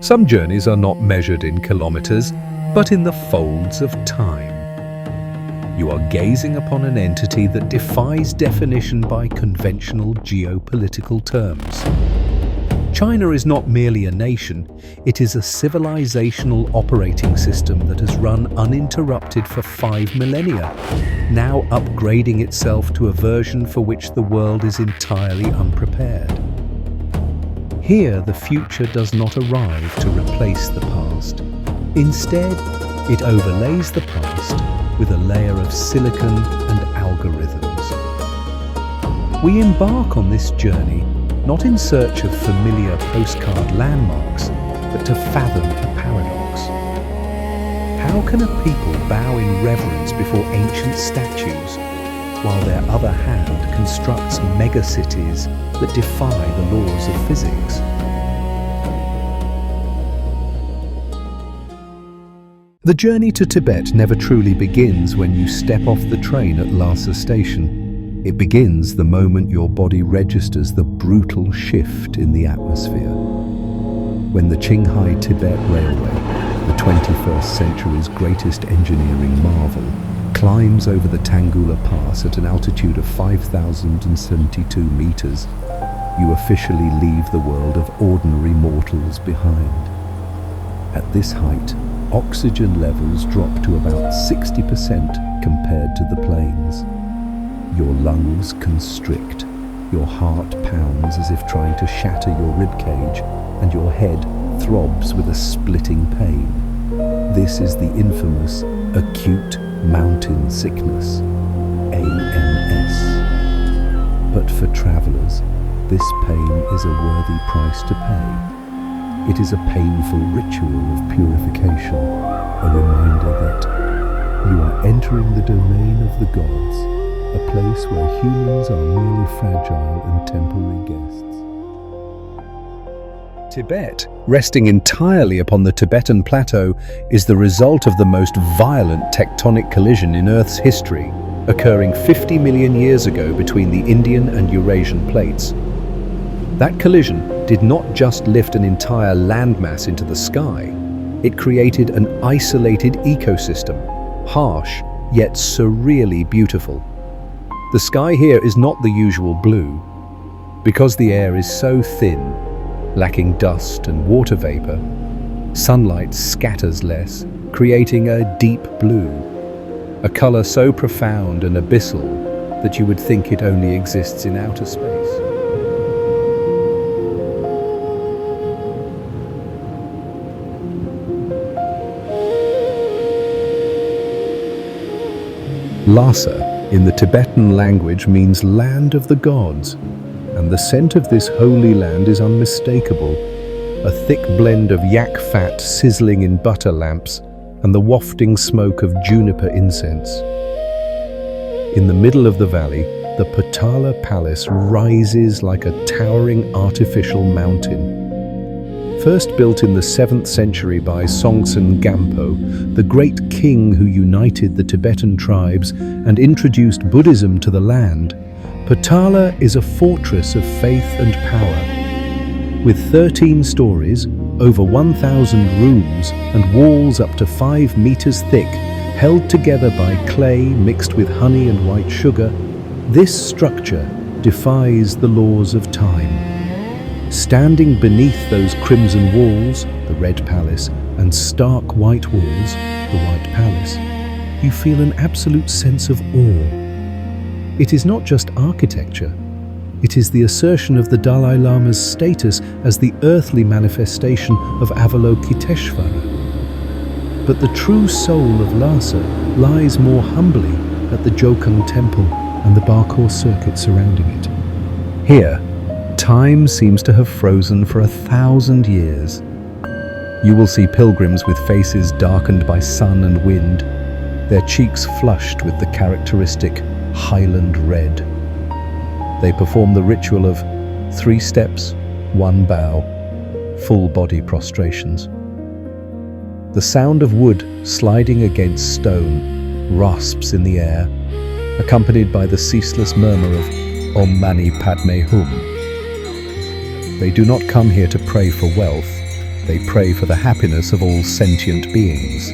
Some journeys are not measured in kilometers, but in the folds of time. You are gazing upon an entity that defies definition by conventional geopolitical terms. China is not merely a nation, it is a civilizational operating system that has run uninterrupted for 5 millennia, now upgrading itself to a version for which the world is entirely unprepared. Here, the future does not arrive to replace the past. Instead, it overlays the past with a layer of silicon and algorithms. We embark on this journey not in search of familiar postcard landmarks, but to fathom a paradox. How can a people bow in reverence before ancient statues, while their other hand constructs megacities that defy the laws of physics? The journey to Tibet never truly begins when you step off the train at Lhasa station. It begins the moment your body registers the brutal shift in the atmosphere. When the Qinghai-Tibet Railway, the 21st century's greatest engineering marvel, climbs over the Tanggula Pass at an altitude of 5,072 meters, you officially leave the world of ordinary mortals behind. At this height, oxygen levels drop to about 60% compared to the plains. Your lungs constrict, your heart pounds as if trying to shatter your ribcage, and your head throbs with a splitting pain. This is the infamous acute mountain sickness, AMS. But for travelers, this pain is a worthy price to pay. It is a painful ritual of purification, a reminder that you are entering the domain of the gods, a place where humans are merely fragile and temporary guests. Tibet, resting entirely upon the Tibetan plateau, is the result of the most violent tectonic collision in Earth's history, occurring 50 million years ago between the Indian and Eurasian plates. That collision did not just lift an entire landmass into the sky, it created an isolated ecosystem, harsh yet surreally beautiful. The sky here is not the usual blue. Because the air is so thin, lacking dust and water vapor, sunlight scatters less, creating a deep blue, a color so profound and abyssal that you would think it only exists in outer space. Lhasa, in the Tibetan language, means land of the gods, and the scent of this holy land is unmistakable, a thick blend of yak fat sizzling in butter lamps and the wafting smoke of juniper incense. In the middle of the valley, the Potala Palace rises like a towering artificial mountain. First built in the 7th century by Songtsen Gampo, the great king who united the Tibetan tribes and introduced Buddhism to the land, Potala is a fortress of faith and power. With 13 stories, over 1,000 rooms, and walls up to 5 meters thick, held together by clay mixed with honey and white sugar, this structure defies the laws of time. Standing beneath those crimson walls, the Red Palace, and stark white walls, the White Palace, you feel an absolute sense of awe. It is not just architecture, it is the assertion of the Dalai Lama's status as the earthly manifestation of Avalokiteshvara. But the true soul of Lhasa lies more humbly at the Jokung Temple and the Barkhor circuit surrounding it. Here, time seems to have frozen for 1,000 years. You will see pilgrims with faces darkened by sun and wind, their cheeks flushed with the characteristic highland red. They perform the ritual of 3 steps, 1 bow, full body prostrations. The sound of wood sliding against stone rasps in the air, accompanied by the ceaseless murmur of Om Mani Padme Hum. They do not come here to pray for wealth, They pray for the happiness of all sentient beings.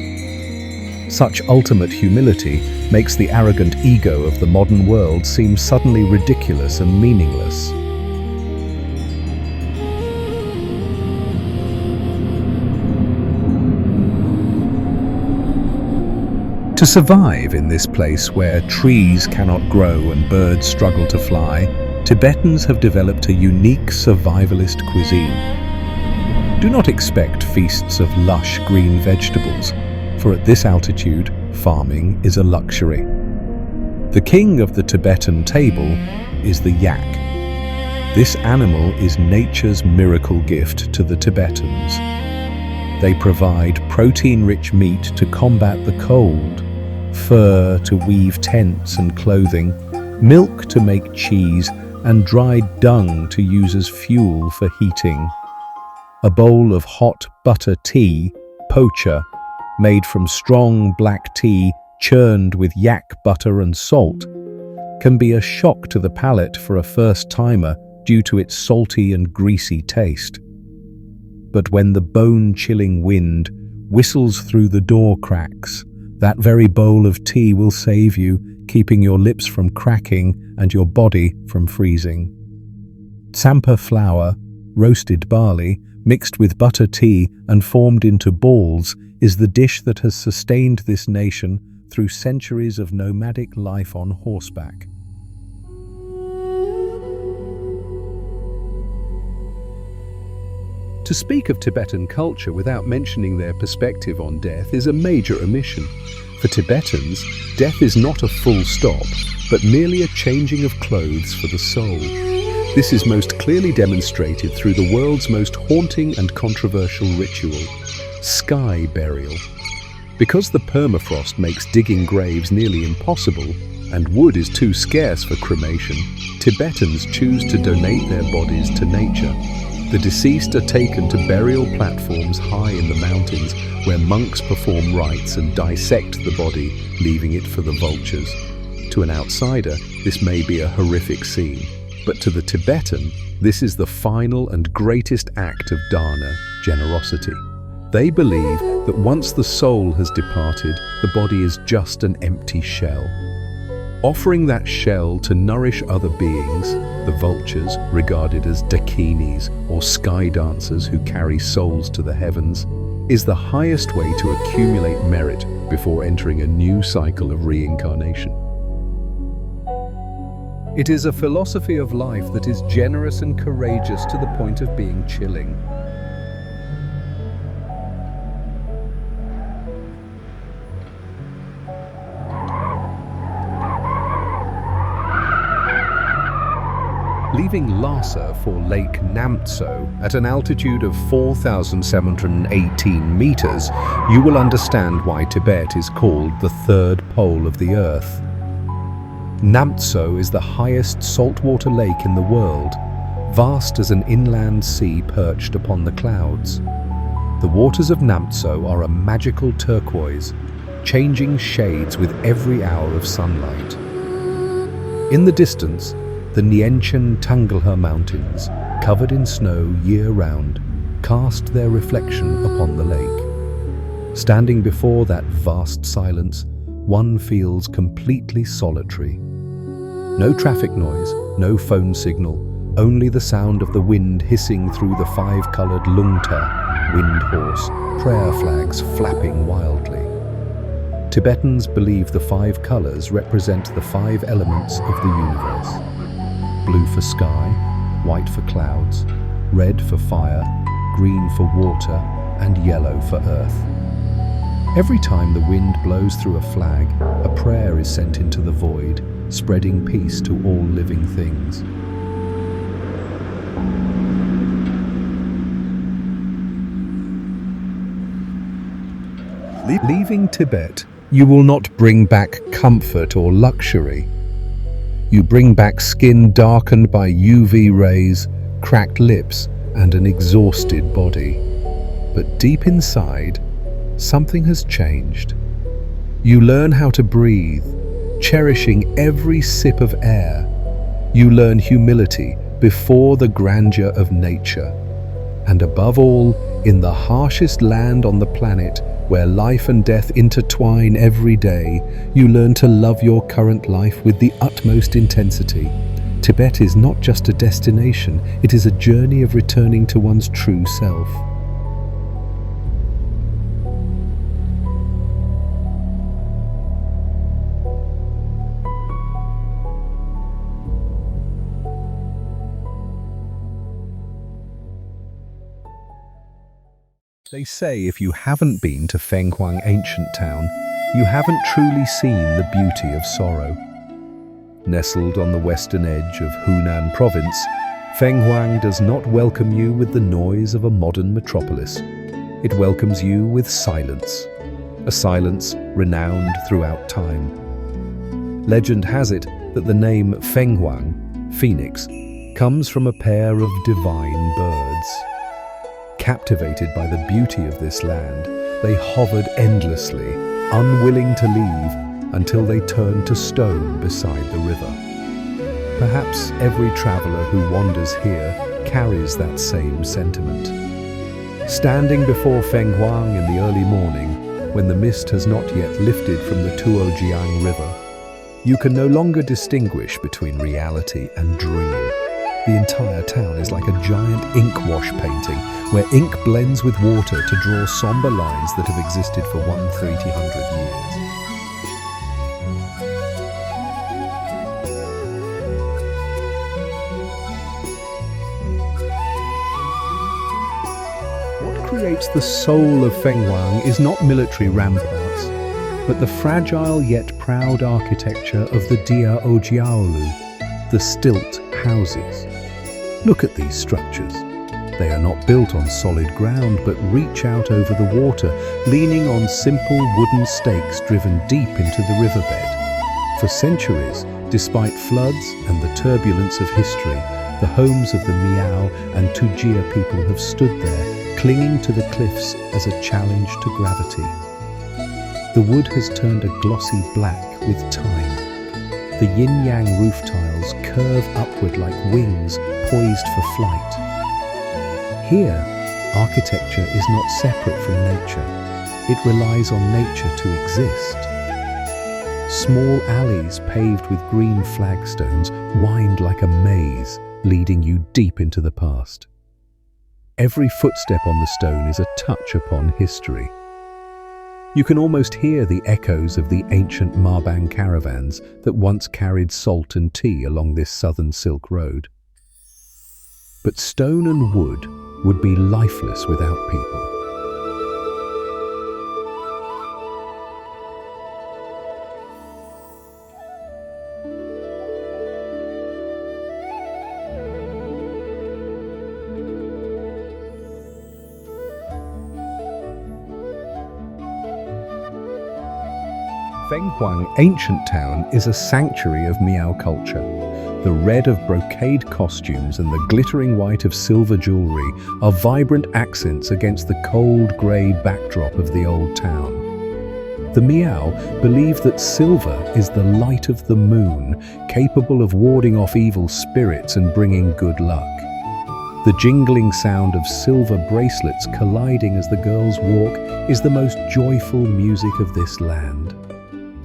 Such ultimate humility makes the arrogant ego of the modern world seem suddenly ridiculous and meaningless. To survive in this place where trees cannot grow and birds struggle to fly, Tibetans have developed a unique survivalist cuisine. Do not expect feasts of lush green vegetables, for at this altitude, farming is a luxury. The king of the Tibetan table is the yak. This animal is nature's miracle gift to the Tibetans. They provide protein-rich meat to combat the cold, fur to weave tents and clothing, milk to make cheese, and dried dung to use as fuel for heating. A bowl of hot butter tea, pocha, made from strong black tea churned with yak butter and salt, can be a shock to the palate for a first-timer due to its salty and greasy taste. But when the bone-chilling wind whistles through the door cracks, that very bowl of tea will save you, keeping your lips from cracking and your body from freezing. Tsampa flour, roasted barley, mixed with butter tea and formed into balls, is the dish that has sustained this nation through centuries of nomadic life on horseback. To speak of Tibetan culture without mentioning their perspective on death is a major omission. For Tibetans, death is not a full stop, but merely a changing of clothes for the soul. This is most clearly demonstrated through the world's most haunting and controversial ritual, sky burial. Because the permafrost makes digging graves nearly impossible, and wood is too scarce for cremation, Tibetans choose to donate their bodies to nature. The deceased are taken to burial platforms high in the mountains, where monks perform rites and dissect the body, leaving it for the vultures. To an outsider, this may be a horrific scene, but to the Tibetan, this is the final and greatest act of dana, generosity. They believe that once the soul has departed, the body is just an empty shell. Offering that shell to nourish other beings, the vultures, regarded as dakinis or sky dancers who carry souls to the heavens, is the highest way to accumulate merit before entering a new cycle of reincarnation. It is a philosophy of life that is generous and courageous to the point of being chilling. Leaving Lhasa for Lake Namtso at an altitude of 4,718 meters, you will understand why Tibet is called the third pole of the earth. Namtso is the highest saltwater lake in the world, vast as an inland sea perched upon the clouds. The waters of Namtso are a magical turquoise, changing shades with every hour of sunlight. In the distance, the Nyenchen Tanglha Mountains, covered in snow year-round, cast their reflection upon the lake. Standing before that vast silence, one feels completely solitary. No traffic noise, no phone signal, only the sound of the wind hissing through the five-colored lungta, wind horse, prayer flags flapping wildly. Tibetans believe the five colors represent the five elements of the universe. Blue for sky, white for clouds, red for fire, green for water, and yellow for earth. Every time the wind blows through a flag, a prayer is sent into the void, spreading peace to all living things. Leaving Tibet, you will not bring back comfort or luxury. You bring back skin darkened by UV rays, cracked lips, and an exhausted body. But deep inside, something has changed. You learn how to breathe, cherishing every sip of air. You learn humility before the grandeur of nature. And above all, in the harshest land on the planet, where life and death intertwine every day, you learn to love your current life with the utmost intensity. Tibet is not just a destination, it is a journey of returning to one's true self. They say if you haven't been to Fenghuang ancient town, you haven't truly seen the beauty of sorrow. Nestled on the western edge of Hunan province, Fenghuang does not welcome you with the noise of a modern metropolis. It welcomes you with silence, a silence renowned throughout time. Legend has it that the name Fenghuang, phoenix, comes from a pair of divine birds. Captivated by the beauty of this land, they hovered endlessly, unwilling to leave until they turned to stone beside the river. Perhaps every traveler who wanders here carries that same sentiment. Standing before Fenghuang in the early morning, when the mist has not yet lifted from the Tuojiang River, you can no longer distinguish between reality and dream. The entire town is like a giant ink wash painting, where ink blends with water to draw somber lines that have existed for 100 years. What creates the soul of Fenghuang is not military ramparts, but the fragile yet proud architecture of the Dia Ojiaolu, the stilt houses. Look at these structures. They are not built on solid ground, but reach out over the water, leaning on simple wooden stakes driven deep into the riverbed. For centuries, despite floods and the turbulence of history, the homes of the Miao and Tujia people have stood there, clinging to the cliffs as a challenge to gravity. The wood has turned a glossy black with time. The yin-yang roof tiles curve upward like wings poised for flight. Here, architecture is not separate from nature. It relies on nature to exist. Small alleys paved with green flagstones wind like a maze, leading you deep into the past. Every footstep on the stone is a touch upon history. You can almost hear the echoes of the ancient Marbang caravans that once carried salt and tea along this southern Silk Road. But stone and wood would be lifeless without people. Fenghuang ancient town is a sanctuary of Miao culture. The red of brocade costumes and the glittering white of silver jewelry are vibrant accents against the cold grey backdrop of the old town. The Miao believe that silver is the light of the moon, capable of warding off evil spirits and bringing good luck. The jingling sound of silver bracelets colliding as the girls walk is the most joyful music of this land.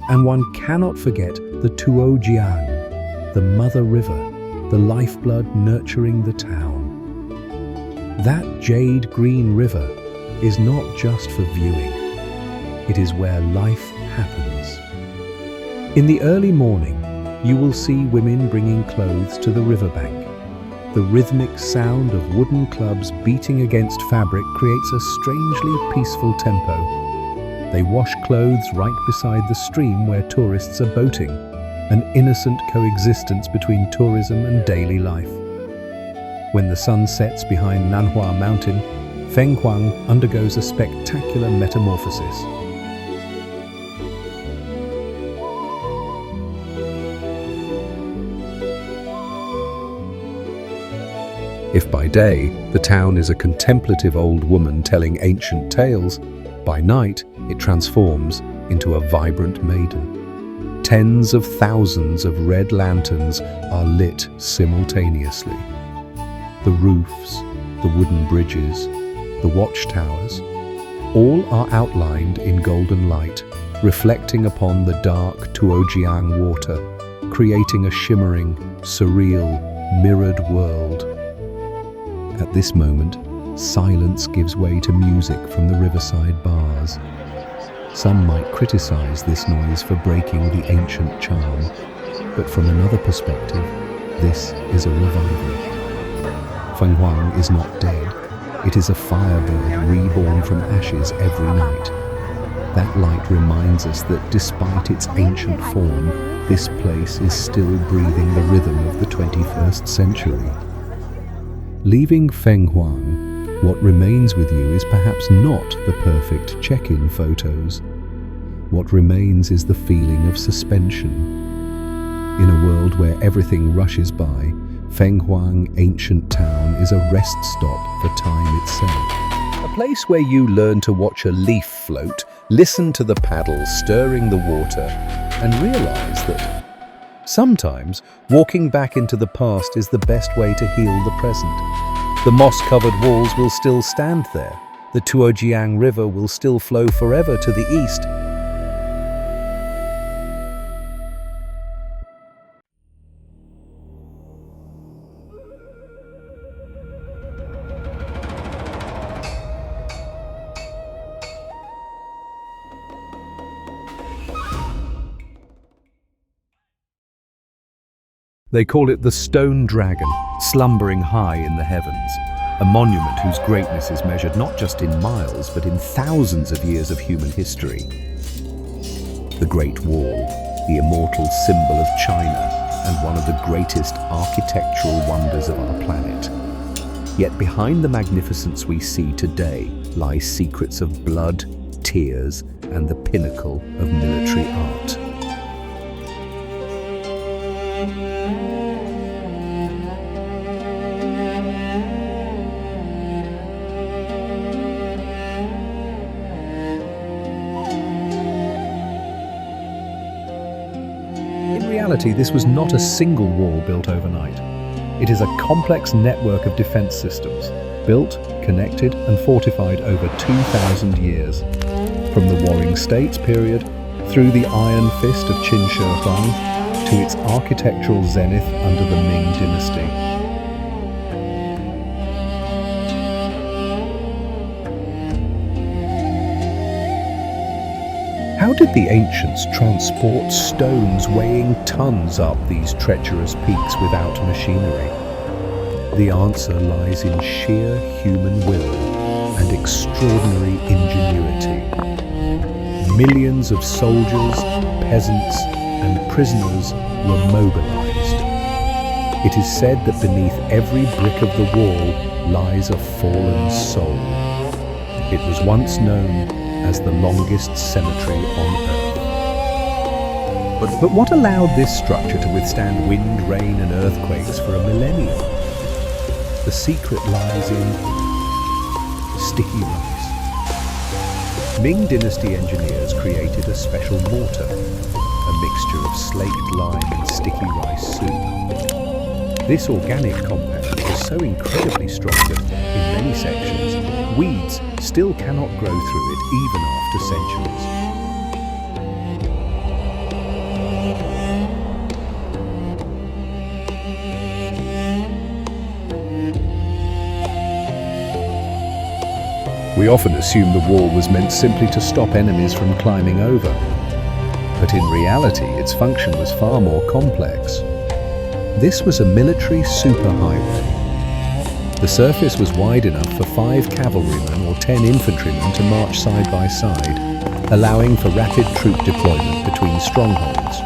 And one cannot forget the Tuojiang, the mother river, the lifeblood nurturing the town. That jade green river is not just for viewing. It is where life happens. In the early morning, you will see women bringing clothes to the riverbank. The rhythmic sound of wooden clubs beating against fabric creates a strangely peaceful tempo. They wash clothes right beside the stream where tourists are boating, an innocent coexistence between tourism and daily life. When the sun sets behind Nanhua Mountain, Fenghuang undergoes a spectacular metamorphosis. If by day, the town is a contemplative old woman telling ancient tales, by night, it transforms into a vibrant maiden. Tens of thousands of red lanterns are lit simultaneously. The roofs, the wooden bridges, the watchtowers, all are outlined in golden light, reflecting upon the dark Tuojiang water, creating a shimmering, surreal, mirrored world. At this moment, silence gives way to music from the riverside bars. Some might criticize this noise for breaking the ancient charm, but from another perspective, this is a revival. Feng Huang is not dead. It is a firebird reborn from ashes every night. That light reminds us that despite its ancient form, this place is still breathing the rhythm of the 21st century. Leaving Feng Huang, what remains with you is perhaps not the perfect check-in photos. What remains is the feeling of suspension. In a world where everything rushes by, Feng Huang Ancient Town is a rest stop for time itself. A place where you learn to watch a leaf float, listen to the paddles stirring the water, and realize that sometimes walking back into the past is the best way to heal the present. The moss-covered walls will still stand there. The Tuojiang River will still flow forever to the east. They call it the Stone Dragon, slumbering high in the heavens, a monument whose greatness is measured not just in miles, but in thousands of years of human history. The Great Wall, the immortal symbol of China, and one of the greatest architectural wonders of our planet. Yet behind the magnificence we see today lie secrets of blood, tears, and the pinnacle of military art. In reality, this was not a single wall built overnight. It is a complex network of defense systems, built, connected, and fortified over 2,000 years. From the Warring States period, through the Iron Fist of Qin Shi Huang, to its architectural zenith under the Ming Dynasty. How did the ancients transport stones weighing tons up these treacherous peaks without machinery? The answer lies in sheer human will and extraordinary ingenuity. Millions of soldiers, peasants, and prisoners were mobilized. It is said that beneath every brick of the wall lies a fallen soul. It was once known as the longest cemetery on Earth. But what allowed this structure to withstand wind, rain, and earthquakes for a millennium? The secret lies in sticky rice. Ming Dynasty engineers created a special mortar, a mixture of slaked lime and sticky rice soup. This organic compound is so incredibly strong that, in many sections, weeds still cannot grow through it even after centuries. We often assume the wall was meant simply to stop enemies from climbing over. But in reality, its function was far more complex. This was a military superhighway. The surface was wide enough for 5 cavalrymen or 10 infantrymen to march side by side, allowing for rapid troop deployment between strongholds.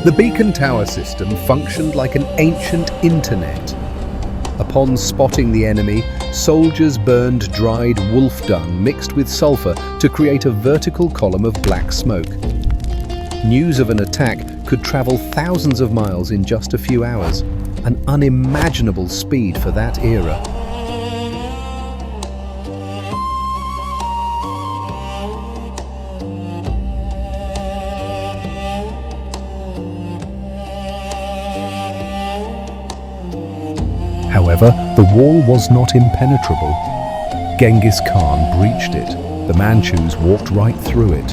The beacon tower system functioned like an ancient internet. Upon spotting the enemy, soldiers burned dried wolf dung mixed with sulfur to create a vertical column of black smoke. News of an attack could travel thousands of miles in just a few hours, an unimaginable speed for that era. However, the wall was not impenetrable. Genghis Khan breached it. The Manchus walked right through it.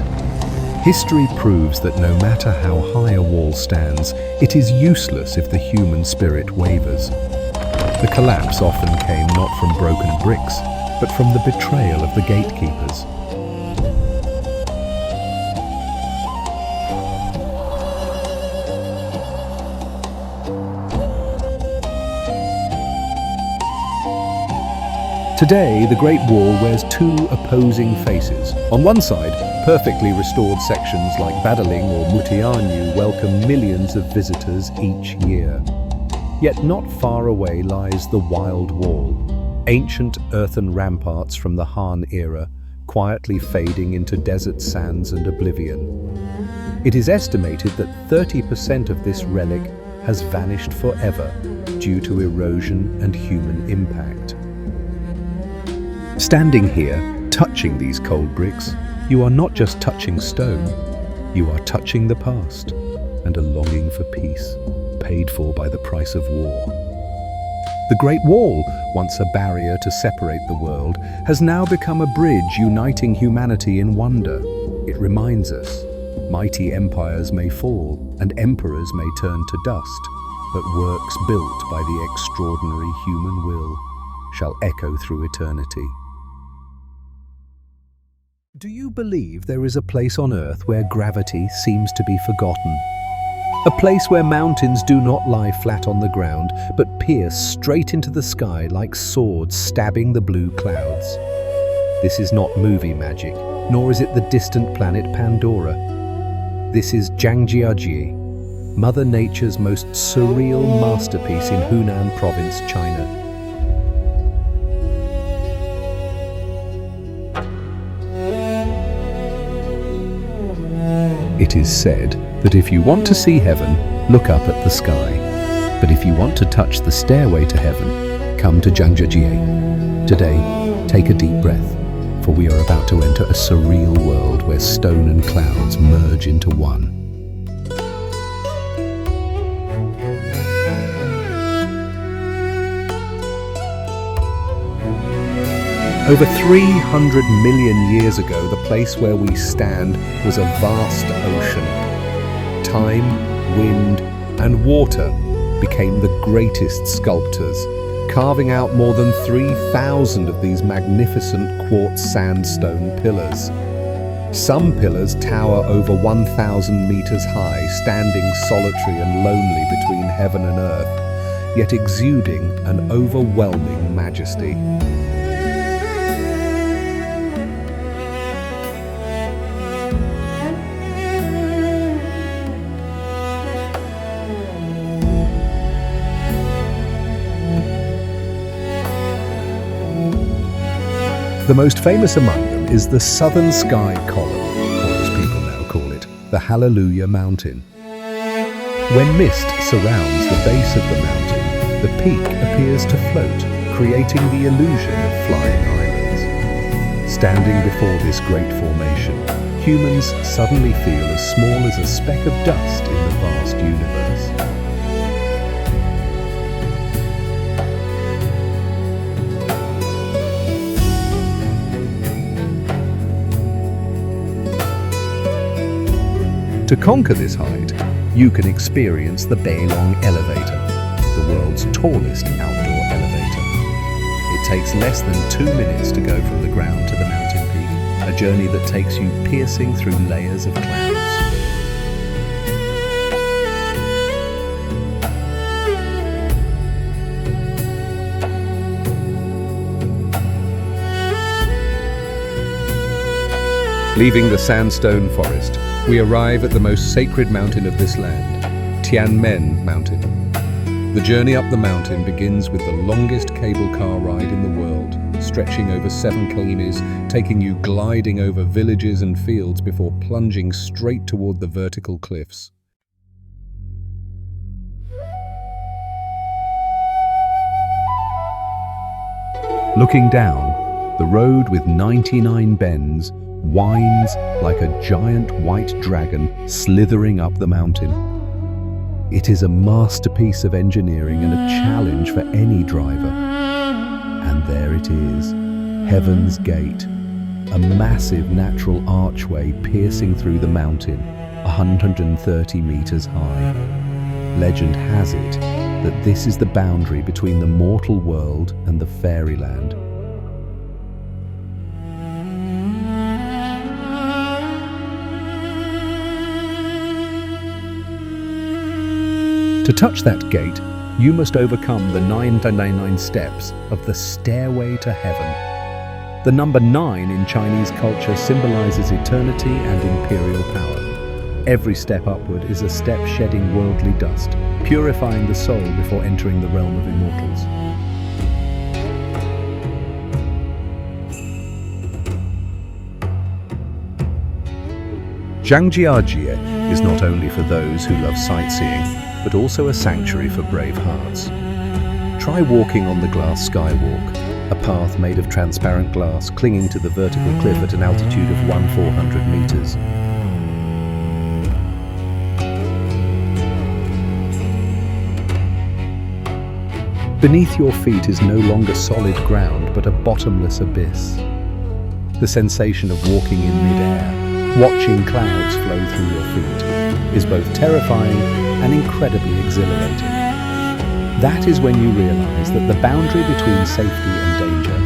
History proves that no matter how high a wall stands, it is useless if the human spirit wavers. The collapse often came not from broken bricks, but from the betrayal of the gatekeepers. Today, the Great Wall wears two opposing faces. On one side, perfectly restored sections like Badaling or Mutianyu welcome millions of visitors each year. Yet not far away lies the Wild Wall, ancient earthen ramparts from the Han era, quietly fading into desert sands and oblivion. It is estimated that 30% of this relic has vanished forever due to erosion and human impact. Standing here, touching these cold bricks, you are not just touching stone, you are touching the past and a longing for peace, paid for by the price of war. The Great Wall, once a barrier to separate the world, has now become a bridge uniting humanity in wonder. It reminds us, mighty empires may fall and emperors may turn to dust, but works built by the extraordinary human will shall echo through eternity. Do you believe there is a place on Earth where gravity seems to be forgotten? A place where mountains do not lie flat on the ground, but pierce straight into the sky like swords stabbing the blue clouds. This is not movie magic, nor is it the distant planet Pandora. This is Zhangjiajie, Mother Nature's most surreal masterpiece in Hunan Province, China. It is said that if you want to see heaven, look up at the sky. But if you want to touch the stairway to heaven, come to Zhangjiajie. Today, take a deep breath, for we are about to enter a surreal world where stone and clouds merge into one. Over 300 million years ago, the place where we stand was a vast ocean. Time, wind, and water became the greatest sculptors, carving out more than 3,000 of these magnificent quartz sandstone pillars. Some pillars tower over 1,000 meters high, standing solitary and lonely between heaven and earth, yet exuding an overwhelming majesty. The most famous among them is the Southern Sky Column, or as people now call it, the Hallelujah Mountain. When mist surrounds the base of the mountain, the peak appears to float, creating the illusion of flying islands. Standing before this great formation, humans suddenly feel as small as a speck of dust in the vast universe. To conquer this height, you can experience the Bailong Elevator, the world's tallest outdoor elevator. It takes less than 2 minutes to go from the ground to the mountain peak, a journey that takes you piercing through layers of clouds. Leaving the sandstone forest, we arrive at the most sacred mountain of this land, Tianmen Mountain. The journey up the mountain begins with the longest cable car ride in the world, stretching over 7 kilometers, taking you gliding over villages and fields before plunging straight toward the vertical cliffs. Looking down, the road with 99 bends winds like a giant white dragon slithering up the mountain. It is a masterpiece of engineering and a challenge for any driver. And there it is, Heaven's Gate, a massive natural archway piercing through the mountain, 130 meters high. Legend has it that this is the boundary between the mortal world and the fairyland. To touch that gate, you must overcome the 999 steps of the stairway to heaven. The number 9 in Chinese culture symbolizes eternity and imperial power. Every step upward is a step shedding worldly dust, purifying the soul before entering the realm of immortals. Zhangjiajie is not only for those who love sightseeing, but also a sanctuary for brave hearts. Try walking on the glass skywalk, a path made of transparent glass clinging to the vertical cliff at an altitude of 1,400 meters. Beneath your feet is no longer solid ground, but a bottomless abyss. The sensation of walking in mid-air, watching clouds flow through your feet, is both terrifying and incredibly exhilarating. That is when you realize that the boundary between safety and danger,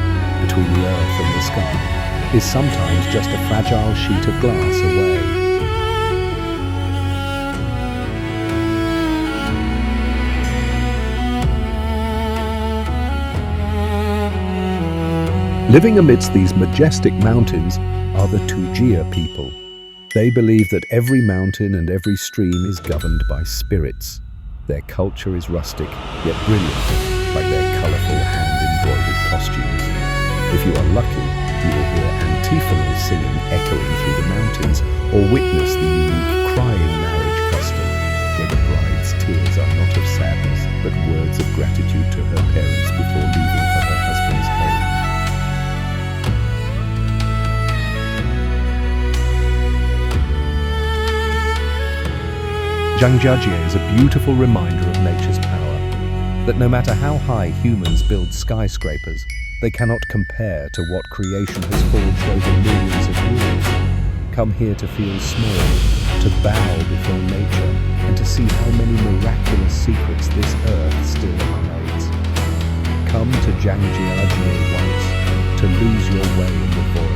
between the earth and the sky, is sometimes just a fragile sheet of glass away. Living amidst these majestic mountains are the Tujia people. They believe that every mountain and every stream is governed by spirits. Their culture is rustic, yet brilliant, like their colourful hand-embroidered costumes. If you are lucky, you will hear antiphonal singing echoing through the mountains, or witness the unique crying marriage custom, where the bride's tears are not of sadness, but words of gratitude to her parents before leaving for her husband's home. Zhangjiajie is a beautiful reminder of nature's power, that no matter how high humans build skyscrapers, they cannot compare to what creation has forged over millions of years. Come here to feel small, to bow before nature, and to see how many miraculous secrets this earth still hides. Come to Zhangjiajie once, to lose your way in the void.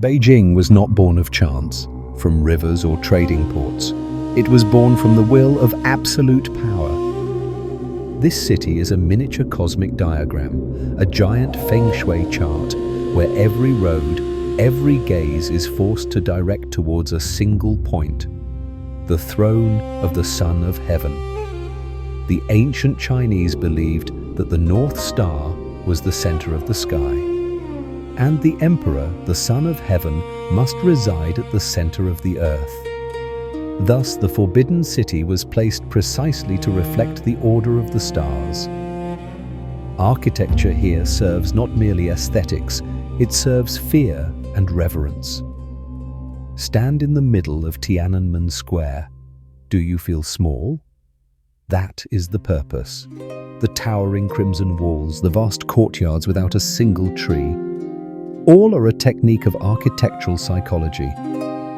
Beijing was not born of chance, from rivers or trading ports. It was born from the will of absolute power. This city is a miniature cosmic diagram, a giant feng shui chart, where every road, every gaze is forced to direct towards a single point, the throne of the Son of Heaven. The ancient Chinese believed that the North Star was the center of the sky, and the Emperor, the Son of Heaven, must reside at the center of the earth. Thus, the Forbidden City was placed precisely to reflect the order of the stars. Architecture here serves not merely aesthetics, it serves fear and reverence. Stand in the middle of Tiananmen Square. Do you feel small? That is the purpose. The towering crimson walls, the vast courtyards without a single tree. All are a technique of architectural psychology.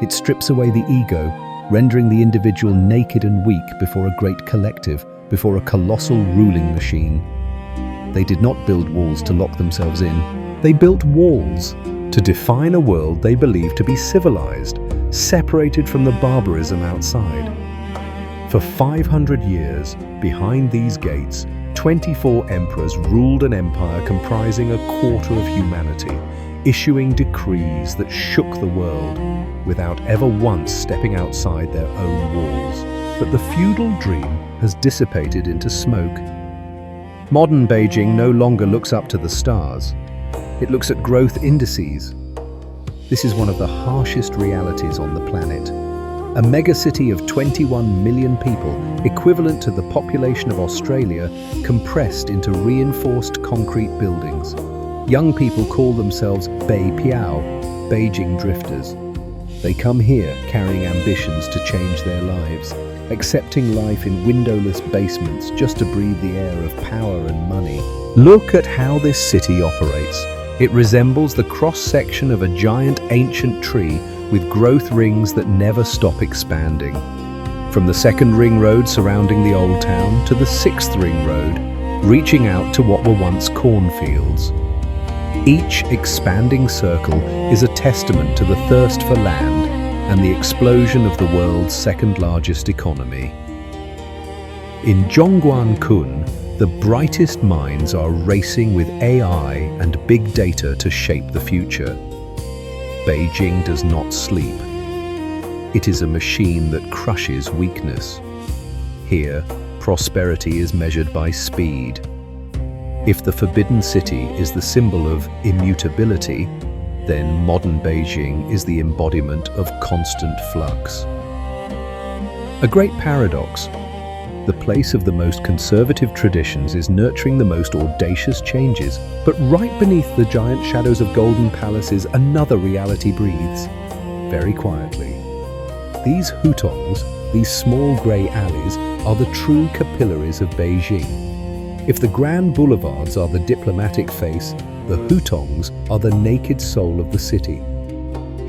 It strips away the ego, rendering the individual naked and weak before a great collective, before a colossal ruling machine. They did not build walls to lock themselves in. They built walls to define a world they believed to be civilized, separated from the barbarism outside. For 500 years, behind these gates, 24 emperors ruled an empire comprising a quarter of humanity, issuing decrees that shook the world without ever once stepping outside their own walls. But the feudal dream has dissipated into smoke. Modern Beijing no longer looks up to the stars. It looks at growth indices. This is one of the harshest realities on the planet. A megacity of 21 million people, equivalent to the population of Australia, compressed into reinforced concrete buildings. Young people call themselves Bei Piao, Beijing drifters. They come here carrying ambitions to change their lives, accepting life in windowless basements just to breathe the air of power and money. Look at how this city operates. It resembles the cross-section of a giant ancient tree with growth rings that never stop expanding. From the second ring road surrounding the old town to the sixth ring road, reaching out to what were once cornfields. Each expanding circle is a testament to the thirst for land and the explosion of the world's second largest economy. In Zhongguancun, the brightest minds are racing with AI and big data to shape the future. Beijing does not sleep. It is a machine that crushes weakness. Here, prosperity is measured by speed. If the Forbidden City is the symbol of immutability, then modern Beijing is the embodiment of constant flux. A great paradox. The place of the most conservative traditions is nurturing the most audacious changes, but right beneath the giant shadows of golden palaces, another reality breathes, very quietly. These hutongs, these small grey alleys, are the true capillaries of Beijing. If the grand boulevards are the diplomatic face, the hutongs are the naked soul of the city.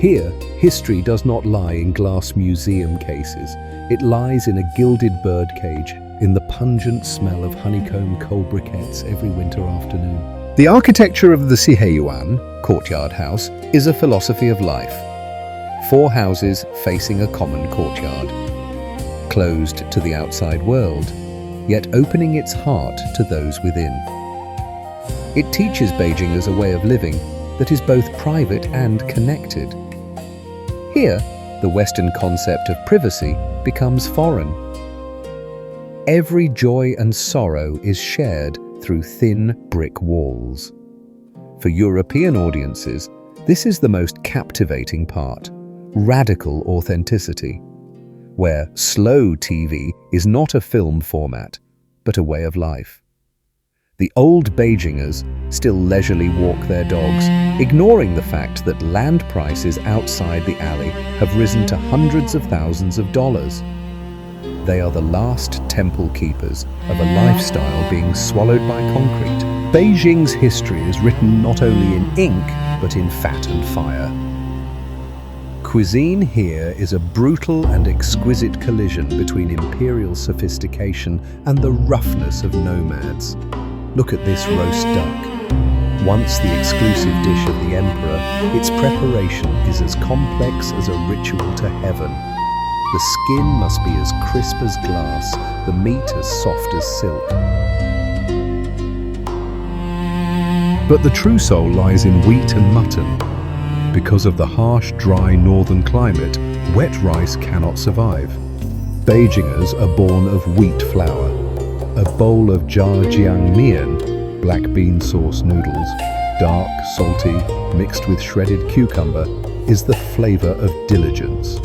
Here, history does not lie in glass museum cases. It lies in a gilded birdcage, in the pungent smell of honeycomb cold briquettes every winter afternoon. The architecture of the Siheiyuan, courtyard house, is a philosophy of life. 4 houses facing a common courtyard, closed to the outside world, yet opening its heart to those within. It teaches Beijingers a way of living that is both private and connected. Here, the Western concept of privacy becomes foreign. Every joy and sorrow is shared through thin brick walls. For European audiences, this is the most captivating part, radical authenticity, where slow TV is not a film format, but a way of life. The old Beijingers still leisurely walk their dogs, ignoring the fact that land prices outside the alley have risen to hundreds of thousands of dollars. They are the last temple keepers of a lifestyle being swallowed by concrete. Beijing's history is written not only in ink, but in fat and fire. Cuisine here is a brutal and exquisite collision between imperial sophistication and the roughness of nomads. Look at this roast duck, once the exclusive dish of the emperor, its preparation is as complex as a ritual to heaven. The skin must be as crisp as glass, the meat as soft as silk. But the true soul lies in wheat and mutton. Because of the harsh, dry northern climate, wet rice cannot survive. Beijingers are born of wheat flour. A bowl of jiajiangmian, black bean sauce noodles, dark, salty, mixed with shredded cucumber, is the flavor of diligence.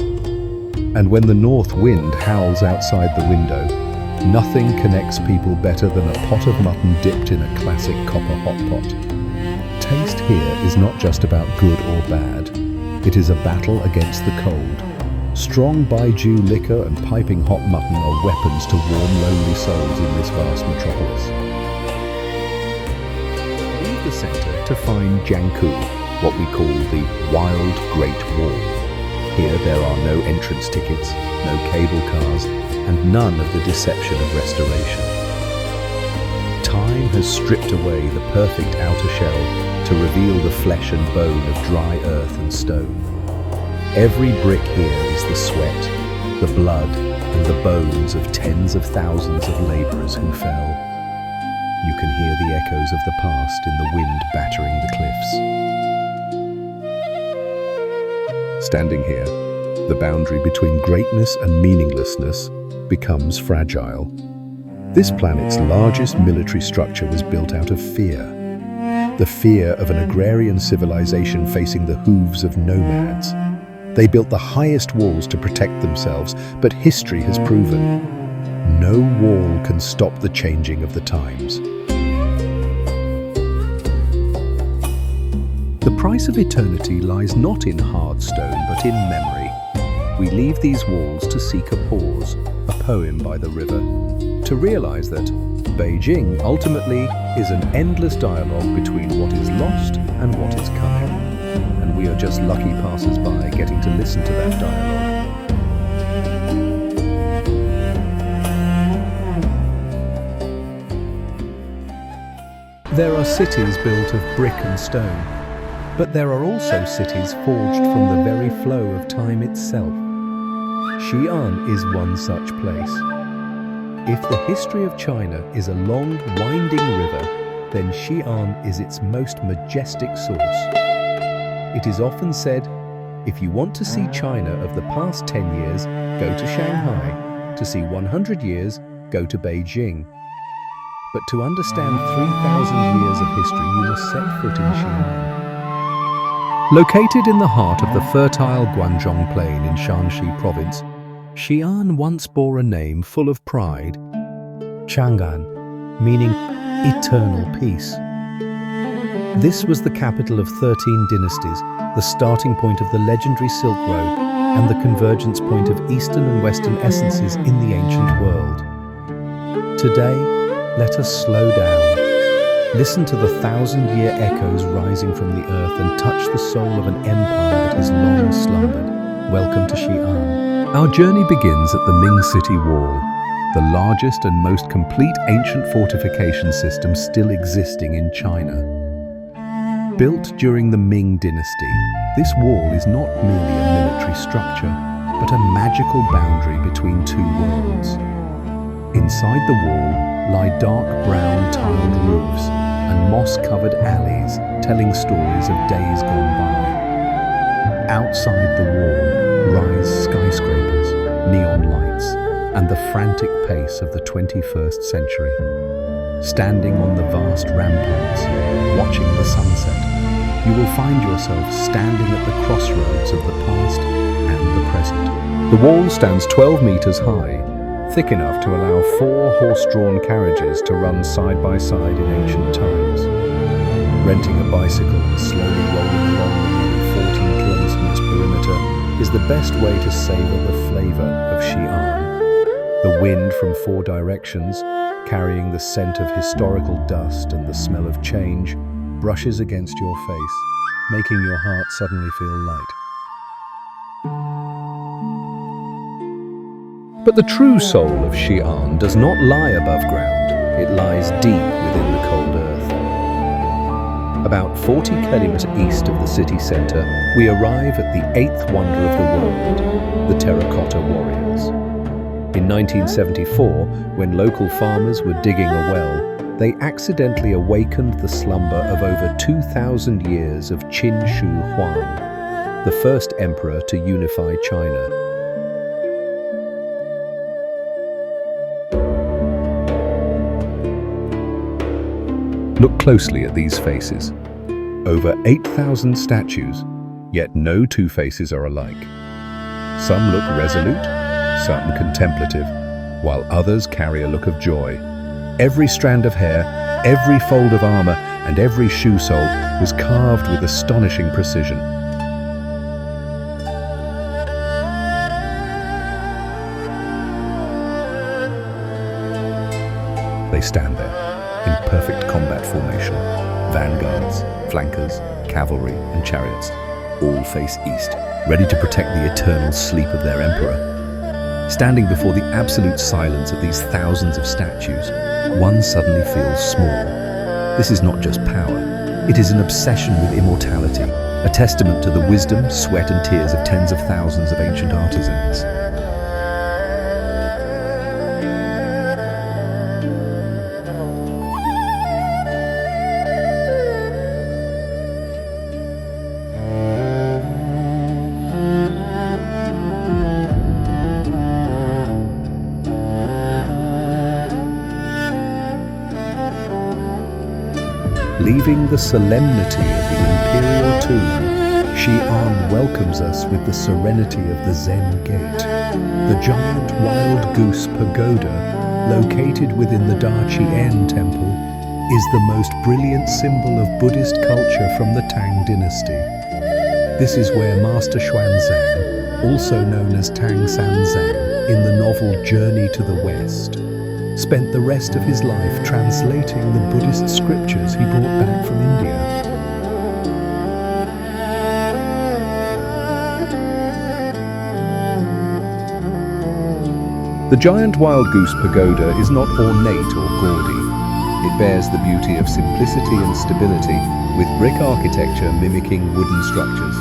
And when the north wind howls outside the window, nothing connects people better than a pot of mutton dipped in a classic copper hot pot. Taste here is not just about good or bad. It is a battle against the cold. Strong baijiu liquor and piping hot mutton are weapons to warm lonely souls in this vast metropolis. Leave the center to find Jiangku, what we call the Wild Great Wall. Here there are no entrance tickets, no cable cars, and none of the deception of restoration. Time has stripped away the perfect outer shell to reveal the flesh and bone of dry earth and stone. Every brick here is the sweat, the blood, and the bones of tens of thousands of laborers who fell. You can hear the echoes of the past in the wind battering the cliffs. Standing here, the boundary between greatness and meaninglessness becomes fragile. This planet's largest military structure was built out of fear. The fear of an agrarian civilization facing the hooves of nomads. They built the highest walls to protect themselves, but history has proven no wall can stop the changing of the times. The price of eternity lies not in hard stone, but in memory. We leave these walls to seek a pause, a poem by the river, to realize that Beijing ultimately is an endless dialogue between what is lost and what is coming. And we are just lucky passers-by getting to listen to that dialogue. There are cities built of brick and stone, but there are also cities forged from the very flow of time itself. Xi'an is one such place. If the history of China is a long, winding river, then Xi'an is its most majestic source. It is often said, if you want to see China of the past 10 years, go to Shanghai. To see 100 years, go to Beijing. But to understand 3,000 years of history, you must set foot in Xi'an. Located in the heart of the fertile Guangdong Plain in Shanxi province, Xi'an once bore a name full of pride, Chang'an, meaning eternal peace. This was the capital of 13 dynasties, the starting point of the legendary Silk Road, and the convergence point of Eastern and Western essences in the ancient world. Today, let us slow down. Listen to the 1,000-year echoes rising from the earth and touch the soul of an empire that has long slumbered. Welcome to Xi'an. Our journey begins at the Ming City Wall, the largest and most complete ancient fortification system still existing in China. Built during the Ming dynasty, this wall is not merely a military structure, but a magical boundary between two worlds. Inside the wall lie dark brown tiled roofs and moss-covered alleys telling stories of days gone by. Outside the wall rise skyscrapers, neon lights, and the frantic pace of the 21st century. Standing on the vast ramparts, watching the sunset, you will find yourself standing at the crossroads of the past and the present. The wall stands 12 meters high, thick enough to allow 4 horse-drawn carriages to run side by side in ancient times. Renting a bicycle and slowly rolling along the nearly 14 kilometers perimeter is the best way to savor the flavor of Xi'an. The wind from 4 directions, carrying the scent of historical dust and the smell of change, brushes against your face, making your heart suddenly feel light. But the true soul of Xi'an does not lie above ground. It lies deep within the cold earth. About 40 kilometers east of the city center, we arrive at the eighth wonder of the world, the Terracotta Warriors. In 1974, when local farmers were digging a well, they accidentally awakened the slumber of over 2,000 years of Qin Shi Huang, the first emperor to unify China. Look closely at these faces. Over 8,000 statues, yet no two faces are alike. Some look resolute, some contemplative, while others carry a look of joy. Every strand of hair, every fold of armor, and every shoe sole was carved with astonishing precision. They stand there, in perfect combat formation. Vanguards, flankers, cavalry, and chariots all face east, ready to protect the eternal sleep of their emperor. Standing before the absolute silence of these thousands of statues, one suddenly feels small. This is not just power, it is an obsession with immortality, a testament to the wisdom, sweat, and tears of tens of thousands of ancient artisans. Leaving the solemnity of the imperial tomb, Xi'an welcomes us with the serenity of the Zen gate. The giant wild goose pagoda, located within the Da-Chien temple, is the most brilliant symbol of Buddhist culture from the Tang dynasty. This is where Master Xuanzang, also known as Tang Sanzang in the novel Journey to the West, spent the rest of his life translating the Buddhist scriptures he brought back from India. The giant wild goose pagoda is not ornate or gaudy. It bears the beauty of simplicity and stability, with brick architecture mimicking wooden structures.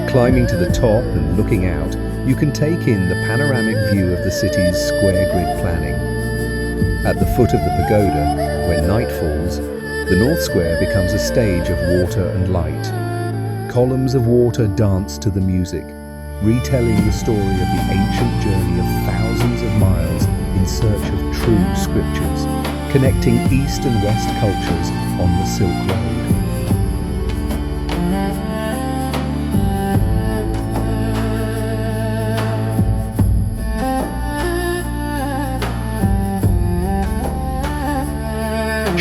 Climbing to the top and looking out, you can take in the panoramic view of the city's square grid planning. At the foot of the pagoda, when night falls, the North Square becomes a stage of water and light. Columns of water dance to the music, retelling the story of the ancient journey of thousands of miles in search of true scriptures, connecting East and West cultures on the Silk Road.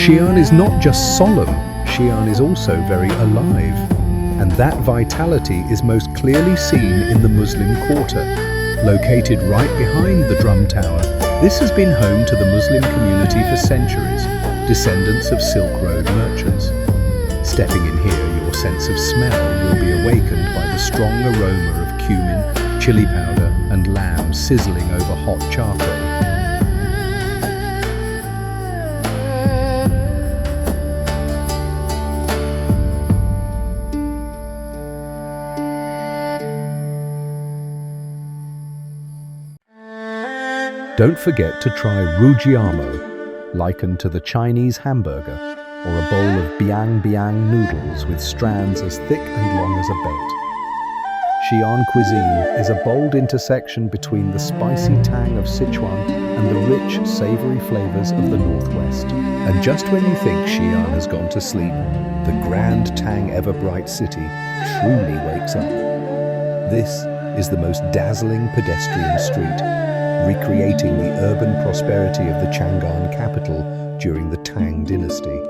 Xi'an is not just solemn, Xi'an is also very alive. And that vitality is most clearly seen in the Muslim Quarter. Located right behind the Drum Tower, this has been home to the Muslim community for centuries, descendants of Silk Road merchants. Stepping in here, your sense of smell will be awakened by the strong aroma of cumin, chili powder, and lamb sizzling over hot charcoal. Don't forget to try rujiamo, likened to the Chinese hamburger, or a bowl of biang biang noodles with strands as thick and long as a belt. Xi'an cuisine is a bold intersection between the spicy tang of Sichuan and the rich, savory flavors of the Northwest. And just when you think Xi'an has gone to sleep, the grand Tang ever-bright city truly wakes up. This is the most dazzling pedestrian street, recreating the urban prosperity of the Chang'an capital during the Tang dynasty.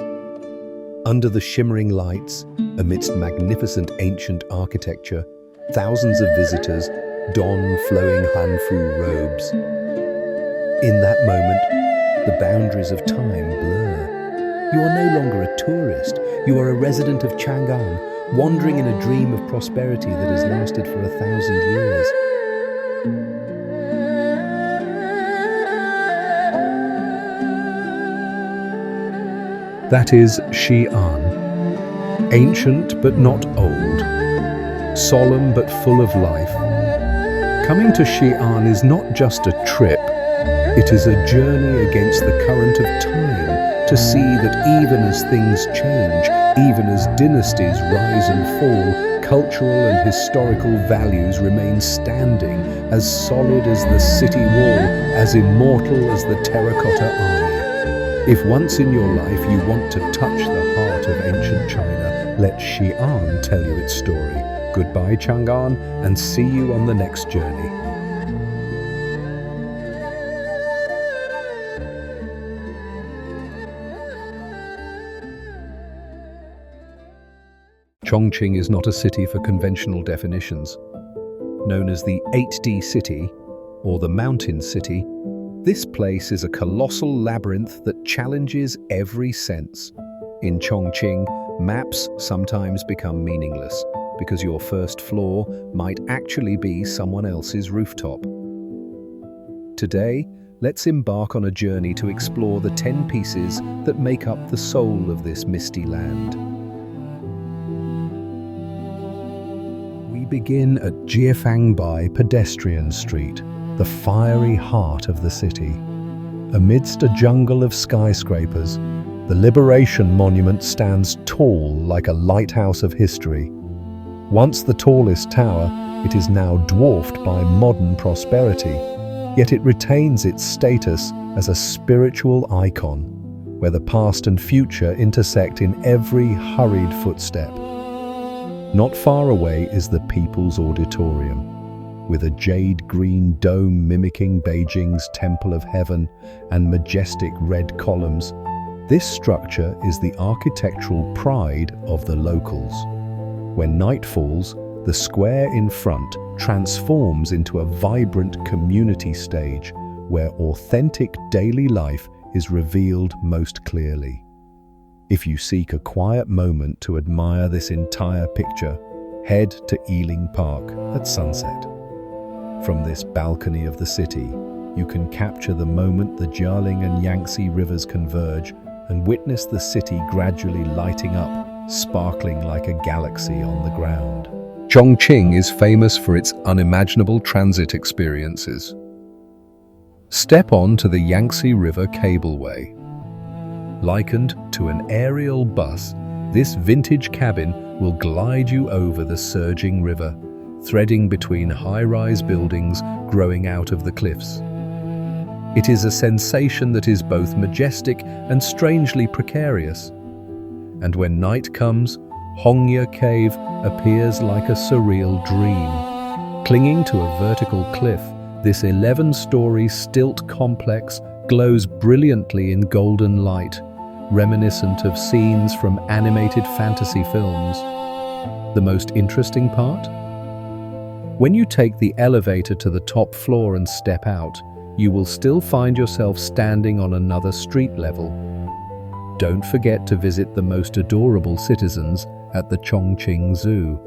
Under the shimmering lights, amidst magnificent ancient architecture, thousands of visitors don flowing Hanfu robes. In that moment, the boundaries of time blur. You are no longer a tourist, you are a resident of Chang'an, wandering in a dream of prosperity that has lasted for 1,000 years. That is Xi'an, Ancient but not old, solemn but full of life. Coming to Xi'an is not just a trip, it is a journey against the current of time, to see that even as things change, even as dynasties rise and fall, cultural and historical values remain standing, as solid as the city wall, as immortal as the terracotta army. If once in your life you want to touch the heart of ancient China, let Xi'an tell you its story. Goodbye, Chang'an, and see you on the next journey. Chongqing is not a city for conventional definitions. Known as the 8D city, or the mountain city, this place is a colossal labyrinth that challenges every sense. In Chongqing, maps sometimes become meaningless because your first floor might actually be someone else's rooftop. Today, let's embark on a journey to explore the 10 pieces that make up the soul of this misty land. We begin at Jiefangbai Pedestrian Street, the fiery heart of the city. Amidst a jungle of skyscrapers, the Liberation Monument stands tall like a lighthouse of history. Once the tallest tower, it is now dwarfed by modern prosperity, yet it retains its status as a spiritual icon, where the past and future intersect in every hurried footstep. Not far away is the People's Auditorium, with a jade green dome mimicking Beijing's Temple of Heaven and majestic red columns. This structure is the architectural pride of the locals. When night falls, the square in front transforms into a vibrant community stage where authentic daily life is revealed most clearly. If you seek a quiet moment to admire this entire picture, head to Ealing Park at sunset. From this balcony of the city, you can capture the moment the Jialing and Yangtze rivers converge and witness the city gradually lighting up, sparkling like a galaxy on the ground. Chongqing is famous for its unimaginable transit experiences. Step on to the Yangtze River Cableway. Likened to an aerial bus, this vintage cabin will glide you over the surging river, threading between high-rise buildings growing out of the cliffs. It is a sensation that is both majestic and strangely precarious. And when night comes, Hongye Cave appears like a surreal dream. Clinging to a vertical cliff, this 11-story stilt complex glows brilliantly in golden light, reminiscent of scenes from animated fantasy films. The most interesting part? When you take the elevator to the top floor and step out, you will still find yourself standing on another street level. Don't forget to visit the most adorable citizens at the Chongqing Zoo.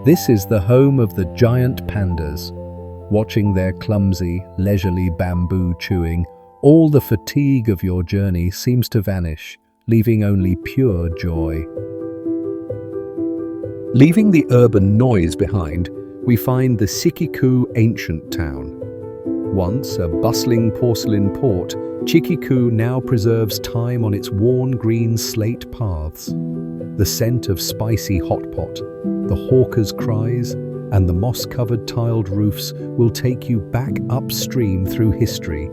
This is the home of the giant pandas. Watching their clumsy, leisurely bamboo chewing, all the fatigue of your journey seems to vanish, leaving only pure joy. Leaving the urban noise behind, we find the Sikiku ancient town. Once a bustling porcelain port, Chikiku now preserves time on its worn green slate paths. The scent of spicy hot pot, the hawkers' cries, and the moss-covered tiled roofs will take you back upstream through history,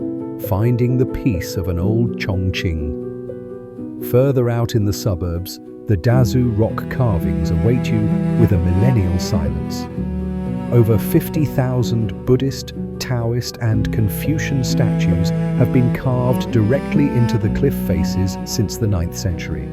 finding the peace of an old Chongqing. Further out in the suburbs, the Dazu rock carvings await you with a millennial silence. Over 50,000 Buddhist, Taoist and Confucian statues have been carved directly into the cliff faces since the 9th century.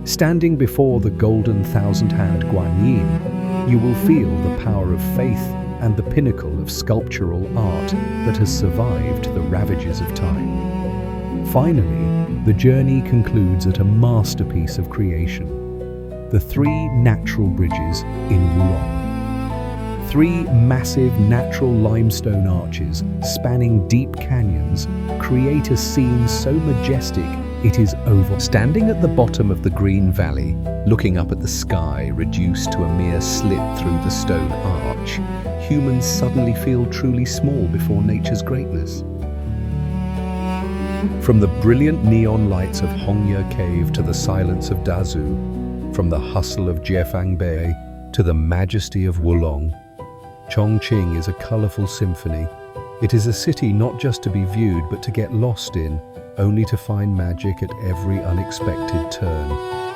Standing before the golden thousand-hand Guanyin, you will feel the power of faith and the pinnacle of sculptural art that has survived the ravages of time. Finally, the journey concludes at a masterpiece of creation: the 3 natural bridges in Wulong. 3 massive natural limestone arches spanning deep canyons create a scene so majestic It is over. Standing at the bottom of the green valley, looking up at the sky reduced to a mere slit through the stone arch, humans suddenly feel truly small before nature's greatness. From the brilliant neon lights of Hongya Cave to the silence of Dazu, from the hustle of Jiefangbai to the majesty of Wulong, Chongqing is a colorful symphony. It is a city not just to be viewed but to get lost in, only to find magic at every unexpected turn.